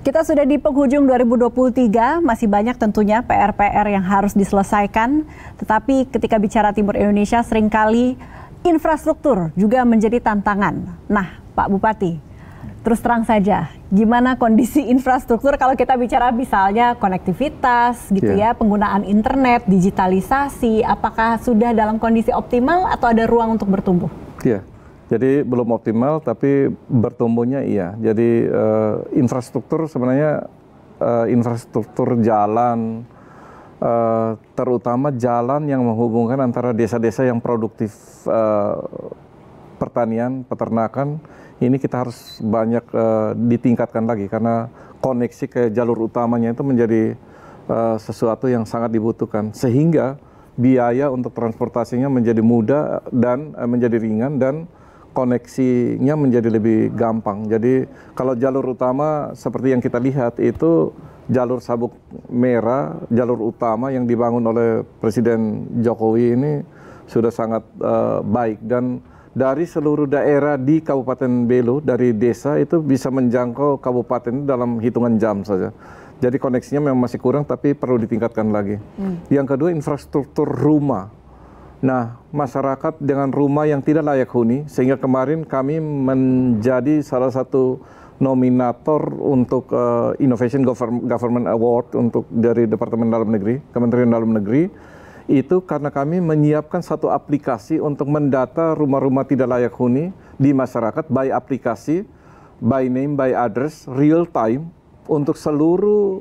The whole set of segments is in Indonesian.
Kita sudah di penghujung 2023, masih banyak tentunya PR-PR yang harus diselesaikan. Tetapi ketika bicara Timur Indonesia, seringkali infrastruktur juga menjadi tantangan. Nah, Pak Bupati, terus terang saja, gimana kondisi infrastruktur kalau kita bicara misalnya konektivitas gitu ya, penggunaan internet, digitalisasi, apakah sudah dalam kondisi optimal atau ada ruang untuk bertumbuh? Iya. Jadi belum optimal, tapi bertumbuhnya iya. Jadi infrastruktur sebenarnya infrastruktur jalan, terutama jalan yang menghubungkan antara desa-desa yang produktif pertanian, peternakan, ini kita harus banyak ditingkatkan lagi karena koneksi ke jalur utamanya itu menjadi sesuatu yang sangat dibutuhkan. Sehingga biaya untuk transportasinya menjadi mudah dan menjadi ringan dan koneksinya menjadi lebih gampang. Jadi kalau jalur utama seperti yang kita lihat itu jalur Sabuk Merah, jalur utama yang dibangun oleh Presiden Jokowi ini sudah sangat baik dan dari seluruh daerah di Kabupaten Belu, dari desa itu bisa menjangkau kabupaten dalam hitungan jam saja. Jadi koneksinya memang masih kurang tapi perlu ditingkatkan lagi. Yang kedua infrastruktur rumah. Nah, masyarakat dengan rumah yang tidak layak huni, sehingga kemarin kami menjadi salah satu nominator untuk Innovation Government Award untuk dari Departemen Dalam Negeri, Kementerian Dalam Negeri, itu karena kami menyiapkan satu aplikasi untuk mendata rumah-rumah tidak layak huni di masyarakat, by aplikasi, by name, by address, real time, untuk seluruh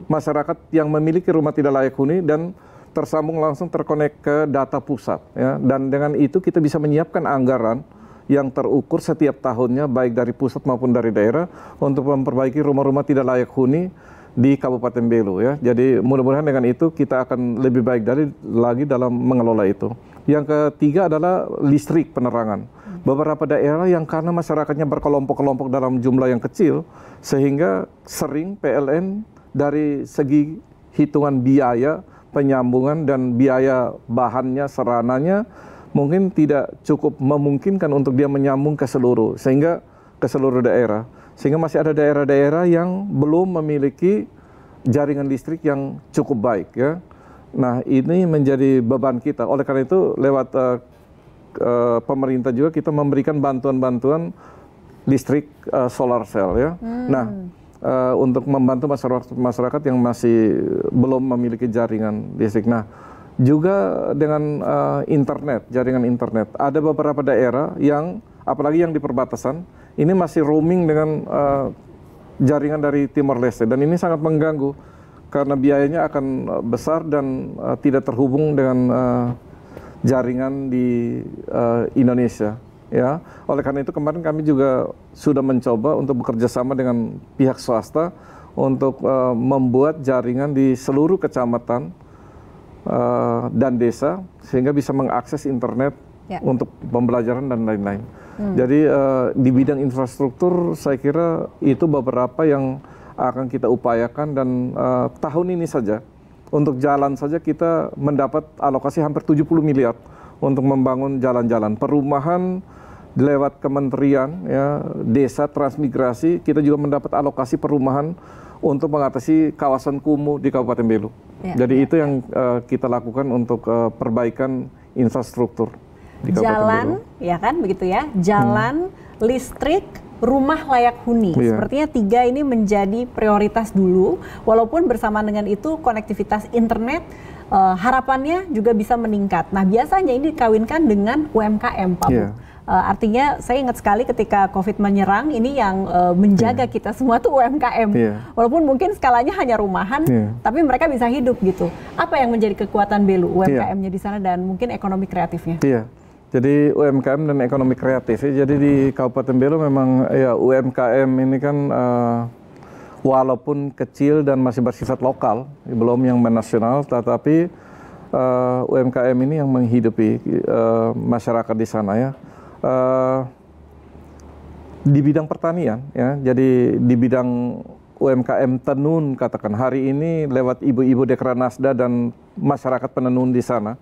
masyarakat yang memiliki rumah tidak layak huni dan tersambung langsung terkonek ke data pusat, ya. Dan dengan itu kita bisa menyiapkan anggaran yang terukur setiap tahunnya baik dari pusat maupun dari daerah untuk memperbaiki rumah-rumah tidak layak huni di Kabupaten Belu, ya. Jadi mudah-mudahan dengan itu kita akan lebih baik lagi dalam mengelola itu. Yang ketiga adalah listrik penerangan. Beberapa daerah yang karena masyarakatnya berkelompok-kelompok dalam jumlah yang kecil sehingga sering PLN dari segi hitungan biaya penyambungan dan biaya bahannya, serananya mungkin tidak cukup memungkinkan untuk dia menyambung ke seluruh daerah. Sehingga masih ada daerah-daerah yang belum memiliki jaringan listrik yang cukup baik, ya. Nah, ini menjadi beban kita. Oleh karena itu lewat pemerintah juga kita memberikan bantuan-bantuan listrik solar cell, ya. Nah, untuk membantu masyarakat yang masih belum memiliki jaringan listrik. Nah, juga dengan internet, jaringan internet. Ada beberapa daerah yang, apalagi yang di perbatasan, ini masih roaming dengan jaringan dari Timor Leste. Dan ini sangat mengganggu, karena biayanya akan besar dan tidak terhubung dengan jaringan di Indonesia. Ya, oleh karena itu kemarin kami juga sudah mencoba untuk bekerja sama dengan pihak swasta untuk membuat jaringan di seluruh kecamatan dan desa sehingga bisa mengakses internet untuk pembelajaran dan lain-lain. Jadi di bidang infrastruktur saya kira itu beberapa yang akan kita upayakan dan tahun ini saja untuk jalan saja kita mendapat alokasi hampir 70 miliar untuk membangun jalan-jalan perumahan. Lewat kementerian, ya, desa transmigrasi, kita juga mendapat alokasi perumahan untuk mengatasi kawasan kumuh di Kabupaten Belu. Jadi itu yang kita lakukan untuk perbaikan infrastruktur di Kabupaten Jalan, Belu. Ya kan, begitu ya. Jalan, listrik, rumah layak huni. Sepertinya 3 ini menjadi prioritas dulu. Walaupun bersamaan dengan itu konektivitas internet harapannya juga bisa meningkat. Nah, biasanya ini dikawinkan dengan UMKM, Pak Bu. Artinya saya ingat sekali ketika COVID menyerang, ini yang menjaga kita semua tuh UMKM. Walaupun mungkin skalanya hanya rumahan, tapi mereka bisa hidup gitu. Apa yang menjadi kekuatan Belu, UMKM-nya di sana dan mungkin ekonomi kreatifnya? Jadi UMKM dan ekonomi kreatif. Jadi di Kabupaten Belu memang ya UMKM ini kan walaupun kecil dan masih bersifat lokal, belum yang nasional, tetapi UMKM ini yang menghidupi masyarakat di sana, ya. Di bidang pertanian, ya, jadi di bidang UMKM tenun katakan hari ini lewat ibu-ibu Dekranasda dan masyarakat penenun di sana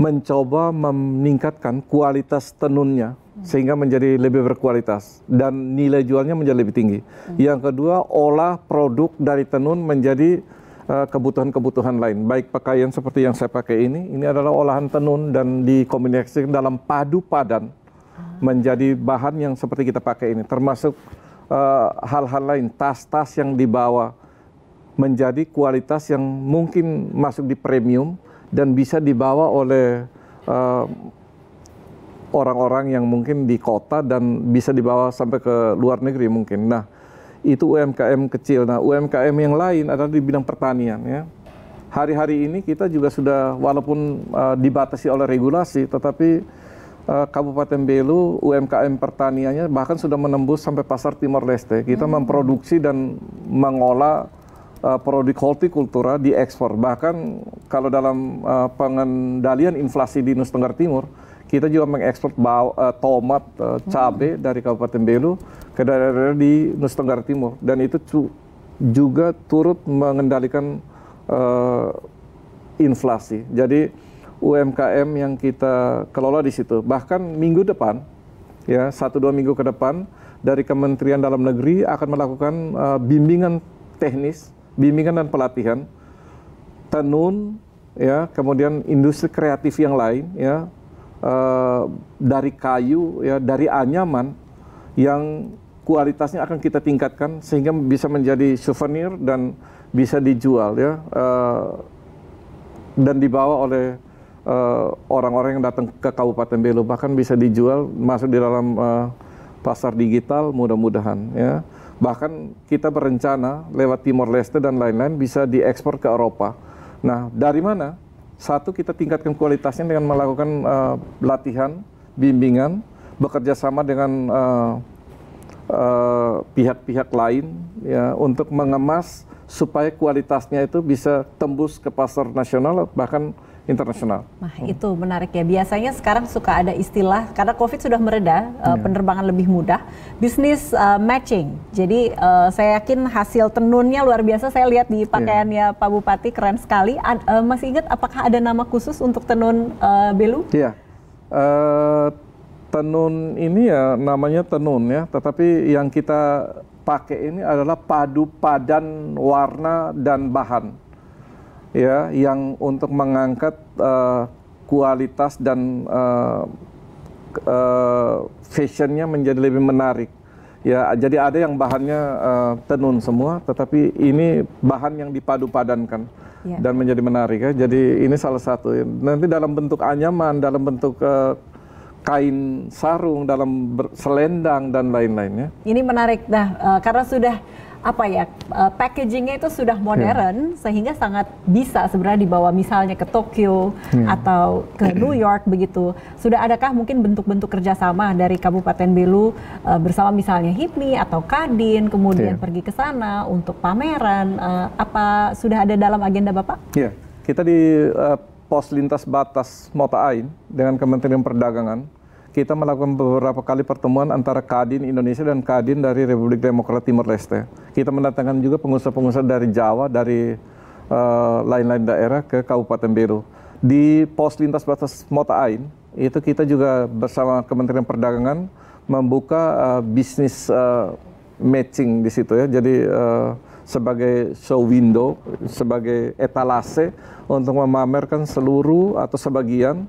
mencoba meningkatkan kualitas tenunnya sehingga menjadi lebih berkualitas dan nilai jualnya menjadi lebih tinggi. Yang kedua, olah produk dari tenun menjadi kebutuhan-kebutuhan lain. Baik pakaian seperti yang saya pakai ini adalah olahan tenun dan dikombinasikan dalam padu padan menjadi bahan yang seperti kita pakai ini. Termasuk hal-hal lain, tas-tas yang dibawa menjadi kualitas yang mungkin masuk di premium dan bisa dibawa oleh orang-orang yang mungkin di kota dan bisa dibawa sampai ke luar negeri mungkin. Nah, itu UMKM kecil. Nah, UMKM yang lain adalah di bidang pertanian ya. Hari-hari ini kita juga sudah walaupun dibatasi oleh regulasi, tetapi Kabupaten Belu UMKM pertaniannya bahkan sudah menembus sampai pasar Timor Leste. Kita memproduksi dan mengolah produk hortikultura diekspor. Bahkan kalau dalam pengendalian inflasi di Nusa Tenggara Timur, kita juga mengekspor tomat, cabai dari Kabupaten Belu ke daerah-daerah di Nusa Tenggara Timur. Dan itu juga turut mengendalikan inflasi. Jadi UMKM yang kita kelola di situ. Bahkan minggu depan, ya 1-2 minggu ke depan, dari Kementerian Dalam Negeri akan melakukan bimbingan teknis, bimbingan dan pelatihan tenun, ya, kemudian industri kreatif yang lain, ya. Dari kayu, ya, dari anyaman yang kualitasnya akan kita tingkatkan sehingga bisa menjadi souvenir dan bisa dijual, ya, dan dibawa oleh orang-orang yang datang ke Kabupaten Belu, bahkan bisa dijual masuk di dalam pasar digital mudah-mudahan, ya. Bahkan kita berencana lewat Timor Leste dan lain-lain bisa diekspor ke Eropa. Nah, dari mana? Satu, kita tingkatkan kualitasnya dengan melakukan latihan, bimbingan, bekerja sama dengan pihak-pihak lain, ya, untuk mengemas supaya kualitasnya itu bisa tembus ke pasar nasional bahkan internasional. Nah, itu menarik ya. Biasanya sekarang suka ada istilah, karena COVID sudah mereda, penerbangan lebih mudah, bisnis matching. Jadi saya yakin hasil tenunnya luar biasa. Saya lihat di pakaiannya Pak Bupati keren sekali. Masih ingat apakah ada nama khusus untuk tenun Belu? Iya, tenun ini ya namanya tenun ya, tetapi yang kita pakai ini adalah padu padan warna dan bahan. Ya, yang untuk mengangkat kualitas dan fashionnya menjadi lebih menarik. Ya, jadi ada yang bahannya tenun semua, tetapi ini bahan yang dipadu-padankan dan menjadi menarik. Ya. Jadi ini salah satu. Nanti dalam bentuk anyaman, dalam bentuk kain sarung, dalam selendang dan lain-lainnya. Ini menarik, karena sudah packagingnya itu sudah modern, sehingga sangat bisa sebenarnya dibawa misalnya ke Tokyo atau ke New York begitu. Sudah adakah mungkin bentuk-bentuk kerjasama dari Kabupaten Belu bersama misalnya HIPMI atau Kadin, kemudian pergi ke sana untuk pameran? Apa sudah ada dalam agenda Bapak? Iya, kita di Pos Lintas Batas Mota Ain dengan Kementerian Perdagangan, kita melakukan beberapa kali pertemuan antara Kadin Indonesia dan Kadin dari Republik Demokrat Timor Leste. Kita mendatangkan juga pengusaha-pengusaha dari Jawa, dari lain-lain daerah ke Kabupaten Belu. Di Pos Lintas Batas Mota Ain, itu kita juga bersama Kementerian Perdagangan membuka bisnis matching di situ ya. Jadi sebagai show window, sebagai etalase untuk memamerkan seluruh atau sebagian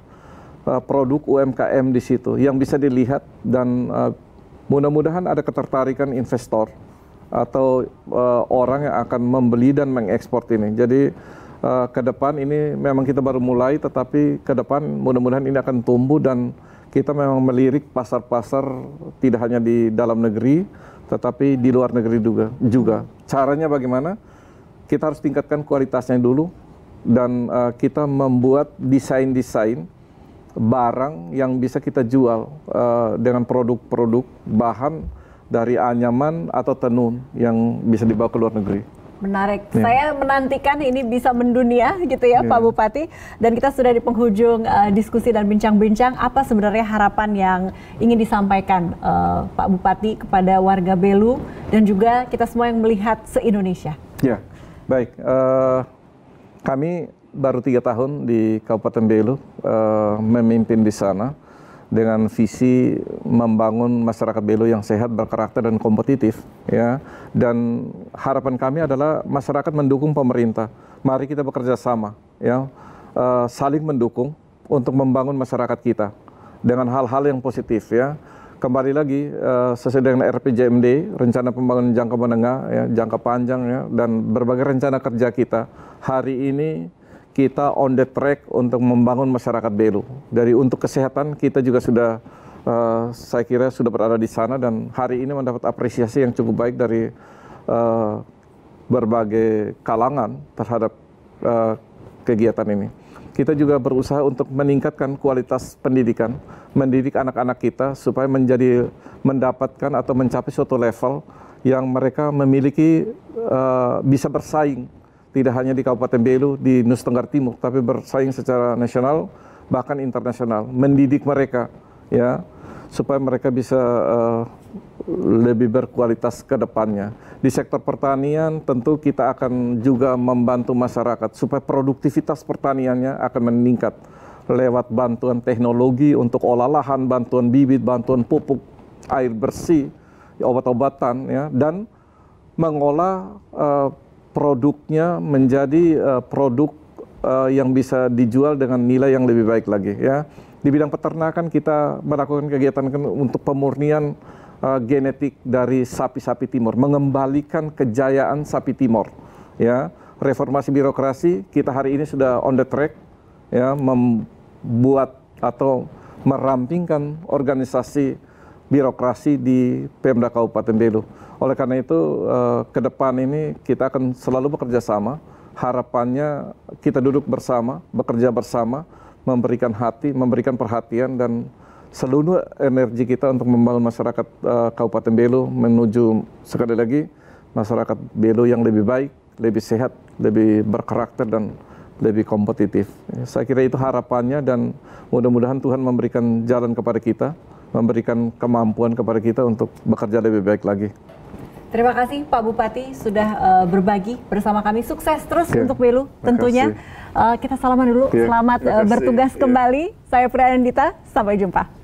produk UMKM di situ yang bisa dilihat dan mudah-mudahan ada ketertarikan investor atau orang yang akan membeli dan mengekspor ini. Jadi ke depan ini memang kita baru mulai, tetapi ke depan mudah-mudahan ini akan tumbuh dan kita memang melirik pasar-pasar tidak hanya di dalam negeri, tetapi di luar negeri juga. Caranya bagaimana? Kita harus tingkatkan kualitasnya dulu dan kita membuat desain-desain barang yang bisa kita jual dengan produk-produk bahan dari anyaman atau tenun yang bisa dibawa ke luar negeri. Menarik. Saya menantikan ini bisa mendunia gitu ya Pak Bupati. Dan kita sudah di penghujung diskusi dan bincang-bincang. Apa sebenarnya harapan yang ingin disampaikan Pak Bupati kepada warga Belu dan juga kita semua yang melihat se-Indonesia? Ya, baik. Kami baru 3 tahun di Kabupaten Belu memimpin di sana. dengan visi membangun masyarakat Belu yang sehat, berkarakter dan kompetitif, ya. Dan harapan kami adalah masyarakat mendukung pemerintah. Mari kita bekerja sama, ya, saling mendukung untuk membangun masyarakat kita dengan hal-hal yang positif, ya. Kembali lagi sesuai dengan RPJMD, rencana pembangunan jangka menengah, ya, jangka panjang, ya, dan berbagai rencana kerja kita. Hari ini kita on the track untuk membangun masyarakat Belu. Dari untuk kesehatan kita juga sudah, saya kira sudah berada di sana dan hari ini mendapat apresiasi yang cukup baik dari berbagai kalangan terhadap kegiatan ini. Kita juga berusaha untuk meningkatkan kualitas pendidikan, mendidik anak-anak kita supaya mendapatkan atau mencapai suatu level yang mereka memiliki, bisa bersaing, tidak hanya di Kabupaten Belu, di Nusa Tenggara Timur, tapi bersaing secara nasional, bahkan internasional. Mendidik mereka, ya, supaya mereka bisa lebih berkualitas ke depannya. Di sektor pertanian tentu kita akan juga membantu masyarakat supaya produktivitas pertaniannya akan meningkat lewat bantuan teknologi untuk olah lahan, bantuan bibit, bantuan pupuk, air bersih, obat-obatan, ya, dan mengolah produknya menjadi produk yang bisa dijual dengan nilai yang lebih baik lagi, ya. Di bidang peternakan kita melakukan kegiatan untuk pemurnian genetik dari sapi-sapi Timur, mengembalikan kejayaan sapi Timur, ya. Reformasi birokrasi kita hari ini sudah on the track, ya, membuat atau merampingkan organisasi birokrasi di Pemda Kabupaten Belu. Oleh karena itu ke depan ini kita akan selalu bekerja sama. Harapannya kita duduk bersama, bekerja bersama, memberikan hati, memberikan perhatian dan seluruh energi kita untuk membangun masyarakat Kabupaten Belu menuju sekali lagi masyarakat Belu yang lebih baik, lebih sehat, lebih berkarakter dan lebih kompetitif. Saya kira itu harapannya dan mudah-mudahan Tuhan memberikan jalan kepada kita, memberikan kemampuan kepada kita untuk bekerja lebih baik lagi. Terima kasih Pak Bupati sudah berbagi bersama kami. Sukses terus untuk Belu tentunya. Kita salaman dulu. Selamat bertugas kembali. Saya Priyanindita, sampai jumpa.